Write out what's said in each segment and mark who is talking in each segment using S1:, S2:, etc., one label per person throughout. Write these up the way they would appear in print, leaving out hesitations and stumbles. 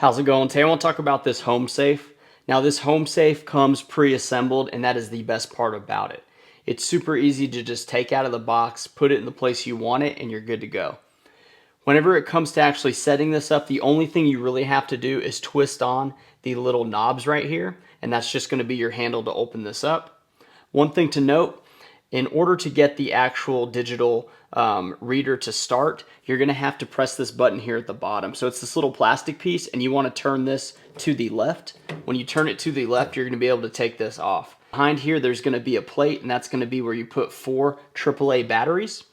S1: How's it going? Today I want to talk about this home safe. Now this home safe comes pre-assembled and that is the best part about it. It's super easy to just take out of the box, put it in the place you want it, and you're good to go. Whenever it comes to actually setting this up, the only thing you really have to do is twist on the little knobs right here, and that's just going to be your handle to open this up. One thing to note, in order to get the actual digital reader to start, you're going to have to press this button here at the bottom. So it's this little plastic piece, and you want to turn this to the left. When you turn it to the left, you're going to be able to take this off. Behind here, there's going to be a plate, and that's going to be where you put 4 AAA batteries.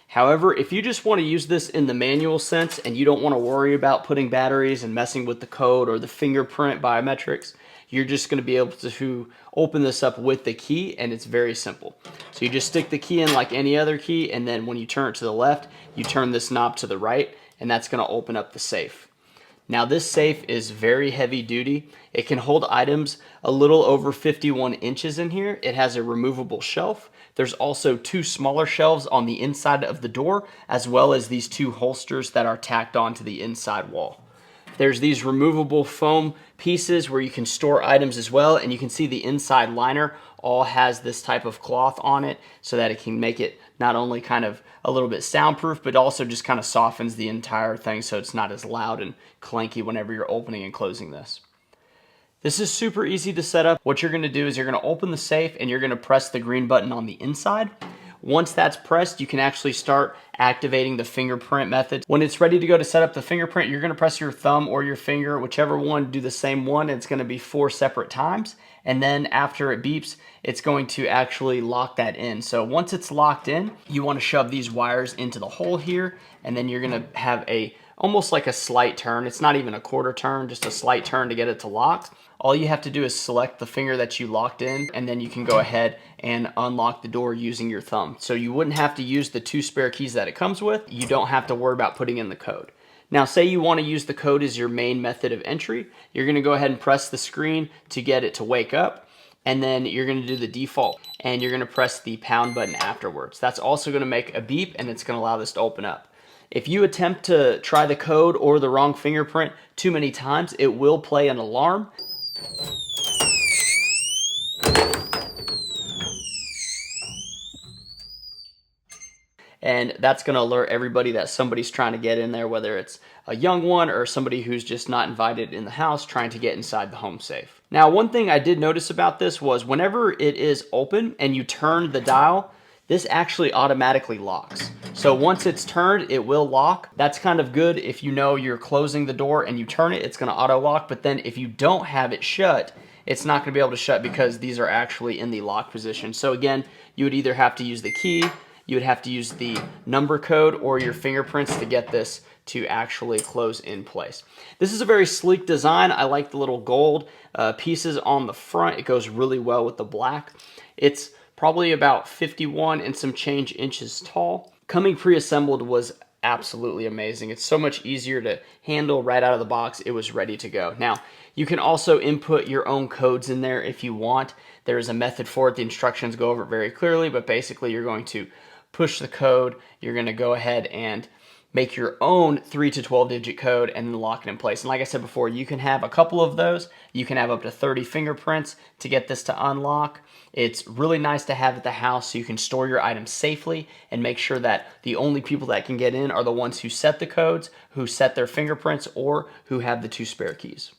S1: However, if you just want to use this in the manual sense and you don't want to worry about putting batteries and messing with the code or the fingerprint biometrics, you're just going to be able to open this up with the key, and it's very simple. So you just stick the key in like any other key, and then when you turn it to the left, you turn this knob to the right, and that's going to open up the safe. Now this safe is very heavy duty. It can hold items a little over 51 inches in here. It has a removable shelf. There's also 2 smaller shelves on the inside of the door, as well as these 2 holsters that are tacked onto the inside wall. There's these removable foam pieces where you can store items as well, and you can see the inside liner all has this type of cloth on it so that it can make it not only kind of a little bit soundproof, but also just kind of softens the entire thing so it's not as loud and clanky whenever you're opening and closing this. This is super easy to set up. What you're going to do is you're going to open the safe and you're going to press the green button on the inside. Once that's pressed, you can actually start activating the fingerprint method. When it's ready to go to set up the fingerprint, you're going to press your thumb or your finger, whichever one, do the same one. It's going to be 4 separate times. And then after it beeps, it's going to actually lock that in. So once it's locked in, you want to shove these wires into the hole here, and then you're going to have almost like a slight turn. It's not even a quarter turn, just a slight turn to get it to lock. All you have to do is select the finger that you locked in, and then you can go ahead and unlock the door using your thumb. So you wouldn't have to use the 2 spare keys that it comes with. You don't have to worry about putting in the code. Now say you want to use the code as your main method of entry. You're going to go ahead and press the screen to get it to wake up, and then you're going to do the default, and you're going to press the pound button afterwards. That's also going to make a beep, and it's going to allow this to open up. If you attempt to try the code or the wrong fingerprint too many times, it will play an alarm. And that's going to alert everybody that somebody's trying to get in there, whether it's a young one or somebody who's just not invited in the house trying to get inside the home safe. Now, one thing I did notice about this was whenever it is open and you turn the dial, this actually automatically locks. So once it's turned, it will lock. That's kind of good if you know you're closing the door and you turn it, it's going to auto lock. But then if you don't have it shut, it's not going to be able to shut because these are actually in the lock position. So again, you would either have to use the key, you would have to use the number code, or your fingerprints to get this to actually close in place. This is a very sleek design. I like the little gold pieces on the front. It goes really well with the black. It's probably about 51 and some change inches tall. Coming pre-assembled was absolutely amazing. It's so much easier to handle right out of the box. It was ready to go. Now, you can also input your own codes in there if you want. There is a method for it. The instructions go over it very clearly, but basically you're going to push the code. You're going to go ahead and make your own 3 to 12 digit code and then lock it in place. And like I said before, you can have a couple of those. You can have up to 30 fingerprints to get this to unlock. It's really nice to have at the house so you can store your items safely and make sure that the only people that can get in are the ones who set the codes, who set their fingerprints, or who have the 2 spare keys.